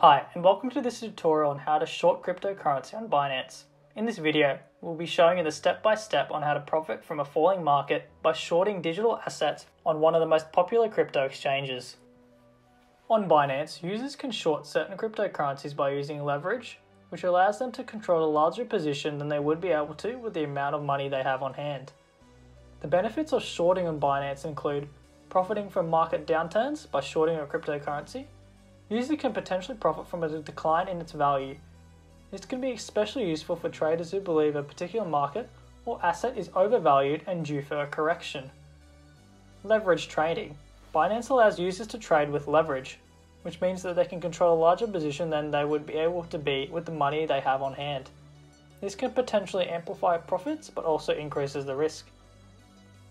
Hi, and welcome to this tutorial on how to short cryptocurrency on Binance. In this video, we'll be showing you the step-by-step on how to profit from a falling market by shorting digital assets on one of the most popular crypto exchanges. On Binance, users can short certain cryptocurrencies by using leverage, which allows them to control a larger position than they would be able to with the amount of money they have on hand. The benefits of shorting on Binance include profiting from market downturns by shorting a cryptocurrency. Users can potentially profit from a decline in its value. This can be especially useful for traders who believe a particular market or asset is overvalued and due for a correction. Leverage trading. Binance allows users to trade with leverage, which means that they can control a larger position than they would be able to be with the money they have on hand. This can potentially amplify profits but also increases the risk.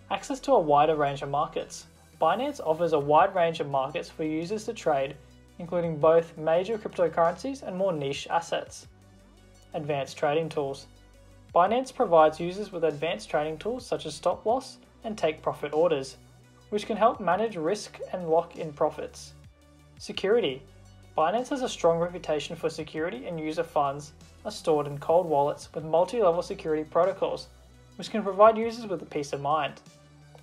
Access to a wider range of markets. Binance offers a wide range of markets for users to trade, including both major cryptocurrencies and more niche assets. Advanced trading tools. Binance provides users with advanced trading tools such as stop loss and take profit orders, which can help manage risk and lock in profits. Security. Binance has a strong reputation for security, and user funds are stored in cold wallets with multi-level security protocols, which can provide users with a peace of mind.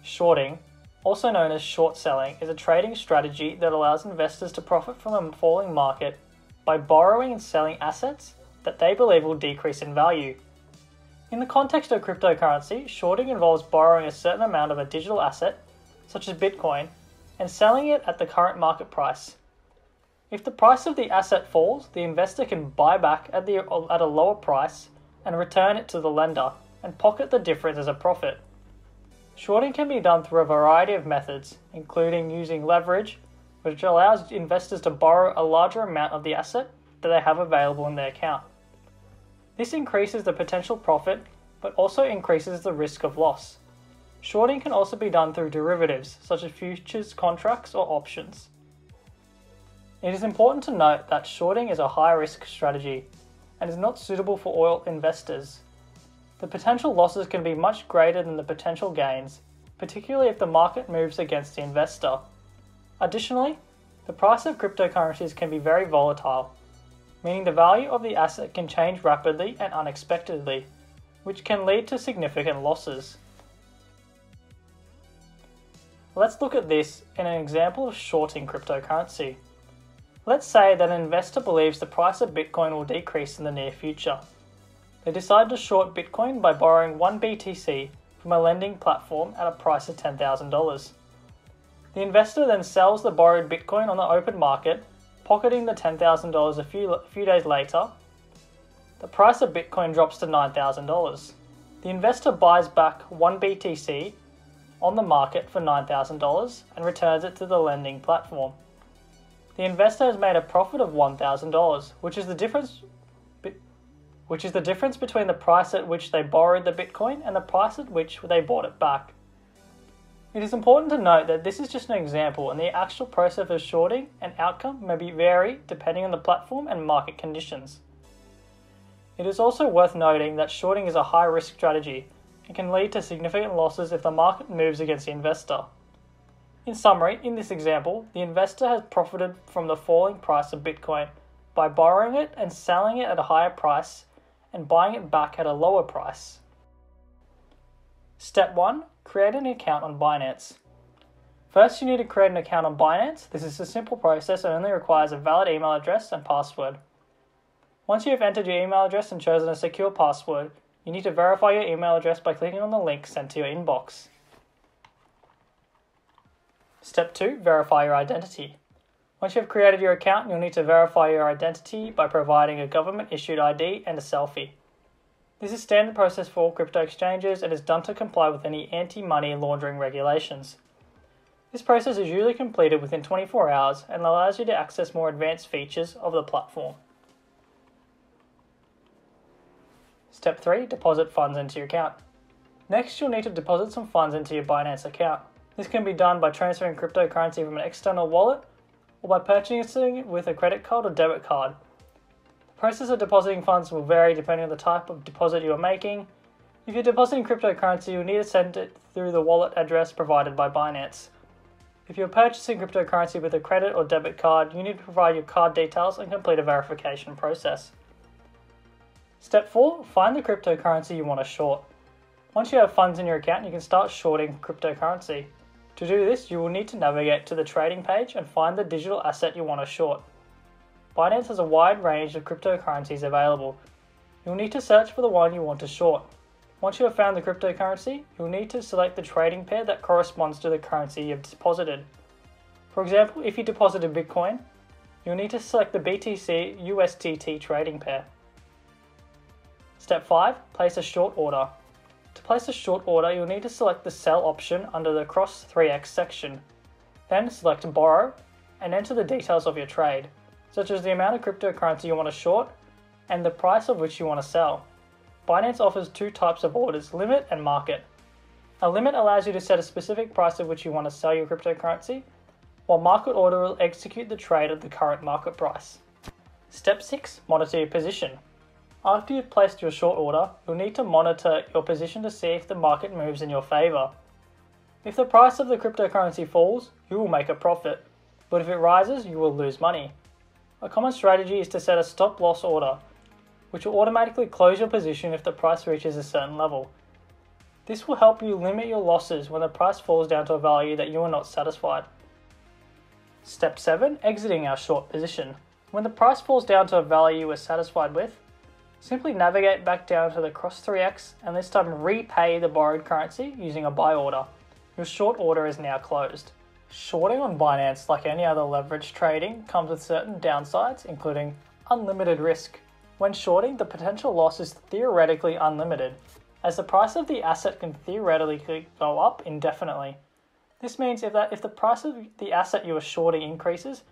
Shorting, also known as short selling, is a trading strategy that allows investors to profit from a falling market by borrowing and selling assets that they believe will decrease in value. In the context of cryptocurrency, shorting involves borrowing a certain amount of a digital asset, such as Bitcoin, and selling it at the current market price. If the price of the asset falls, the investor can buy back at a lower price and return it to the lender and pocket the difference as a profit. Shorting can be done through a variety of methods, including using leverage, which allows investors to borrow a larger amount of the asset that they have available in their account. This increases the potential profit, but also increases the risk of loss. Shorting can also be done through derivatives, such as futures contracts or options. It is important to note that shorting is a high-risk strategy and is not suitable for oil investors. The potential losses can be much greater than the potential gains, particularly if the market moves against the investor. Additionally, the price of cryptocurrencies can be very volatile, meaning the value of the asset can change rapidly and unexpectedly, which can lead to significant losses. Let's look at this in an example of shorting cryptocurrency. Let's say that an investor believes the price of Bitcoin will decrease in the near future. They decide to short Bitcoin by borrowing 1 BTC from a lending platform at a price of $10,000. The investor then sells the borrowed Bitcoin on the open market, pocketing the $10,000 a few days later. The price of Bitcoin drops to $9,000. The investor buys back 1 BTC on the market for $9,000 and returns it to the lending platform. The investor has made a profit of $1,000, which is the difference between the price at which they borrowed the Bitcoin and the price at which they bought it back. It is important to note that this is just an example, and the actual process of shorting and outcome may vary depending on the platform and market conditions. It is also worth noting that shorting is a high-risk strategy and can lead to significant losses if the market moves against the investor. In summary, in this example, the investor has profited from the falling price of Bitcoin by borrowing it and selling it at a higher price and buying it back at a lower price. Step 1. Create an account on Binance. First, you need to create an account on Binance. This is a simple process and only requires a valid email address and password. Once you have entered your email address and chosen a secure password, you need to verify your email address by clicking on the link sent to your inbox. Step 2. Verify your identity. Once you have created your account, you'll need to verify your identity by providing a government-issued ID and a selfie. This is standard process for all crypto exchanges and is done to comply with any anti-money laundering regulations. This process is usually completed within 24 hours and allows you to access more advanced features of the platform. Step 3. Deposit funds into your account. Next, you'll need to deposit some funds into your Binance account. This can be done by transferring cryptocurrency from an external wallet or by purchasing it with a credit card or debit card. The process of depositing funds will vary depending on the type of deposit you are making. If you're depositing cryptocurrency, you'll need to send it through the wallet address provided by Binance. If you're purchasing cryptocurrency with a credit or debit card, you need to provide your card details and complete a verification process. Step 4. Find the cryptocurrency you want to short. Once you have funds in your account, you can start shorting cryptocurrency. To do this, you will need to navigate to the trading page and find the digital asset you want to short. Binance has a wide range of cryptocurrencies available. You'll need to search for the one you want to short. Once you have found the cryptocurrency, you'll need to select the trading pair that corresponds to the currency you've deposited. For example, if you deposited Bitcoin, you'll need to select the BTC USDT trading pair. Step 5. Place a short order. To place a short order, you'll need to select the sell option under the cross 3x section. Then select borrow and enter the details of your trade, such as the amount of cryptocurrency you want to short and the price of which you want to sell. Binance offers two types of orders, limit and market. A limit allows you to set a specific price at which you want to sell your cryptocurrency, while market order will execute the trade at the current market price. Step 6. Monitor your position. After you've placed your short order, you'll need to monitor your position to see if the market moves in your favor. If the price of the cryptocurrency falls, you will make a profit, but if it rises, you will lose money. A common strategy is to set a stop loss order, which will automatically close your position if the price reaches a certain level. This will help you limit your losses when the price falls down to a value that you are not satisfied. Step 7. Exiting our short position. When the price falls down to a value you are satisfied with, simply navigate back down to the cross 3x and this time repay the borrowed currency using a buy order. Your short order is now closed. Shorting on Binance, like any other leverage trading, comes with certain downsides, including unlimited risk. When shorting, the potential loss is theoretically unlimited, as the price of the asset can theoretically go up indefinitely. This means if the price of the asset you are shorting increases,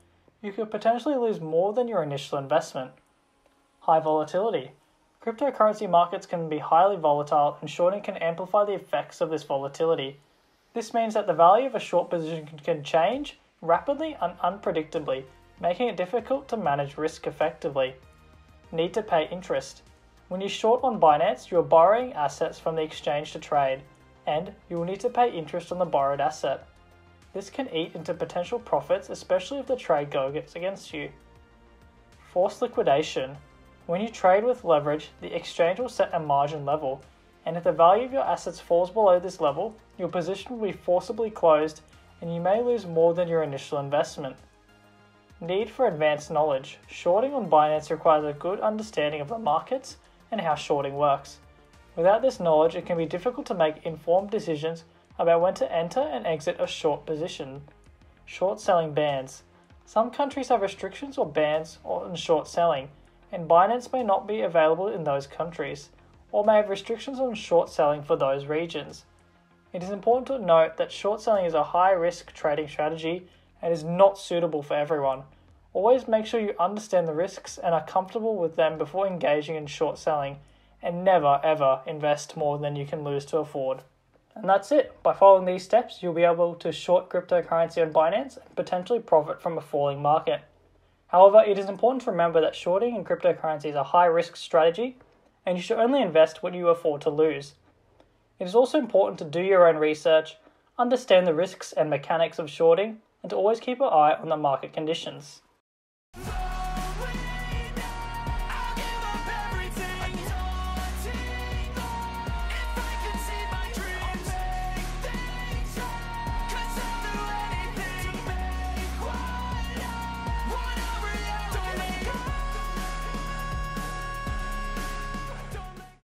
you could potentially lose more than your initial investment. High volatility. Cryptocurrency markets can be highly volatile, and shorting can amplify the effects of this volatility. This means that the value of a short position can change rapidly and unpredictably, making it difficult to manage risk effectively. Need to pay interest. When you short on Binance, you are borrowing assets from the exchange to trade, and you will need to pay interest on the borrowed asset. This can eat into potential profits, especially if the trade goes against you. Forced liquidation. When you trade with leverage, the exchange will set a margin level, and if the value of your assets falls below this level, your position will be forcibly closed and you may lose more than your initial investment. Need for advanced knowledge. Shorting on Binance requires a good understanding of the markets and how shorting works. Without this knowledge, it can be difficult to make informed decisions about when to enter and exit a short position. Short selling bans. Some countries have restrictions or bans on short selling, and Binance may not be available in those countries, or may have restrictions on short selling for those regions. It is important to note that short selling is a high-risk trading strategy and is not suitable for everyone. Always make sure you understand the risks and are comfortable with them before engaging in short selling, and never ever invest more than you can lose to afford. And that's it. By following these steps, you'll be able to short cryptocurrency on Binance and potentially profit from a falling market. However, it is important to remember that shorting in cryptocurrency is a high-risk strategy, and you should only invest what you afford to lose. It is also important to do your own research, understand the risks and mechanics of shorting, and to always keep an eye on the market conditions.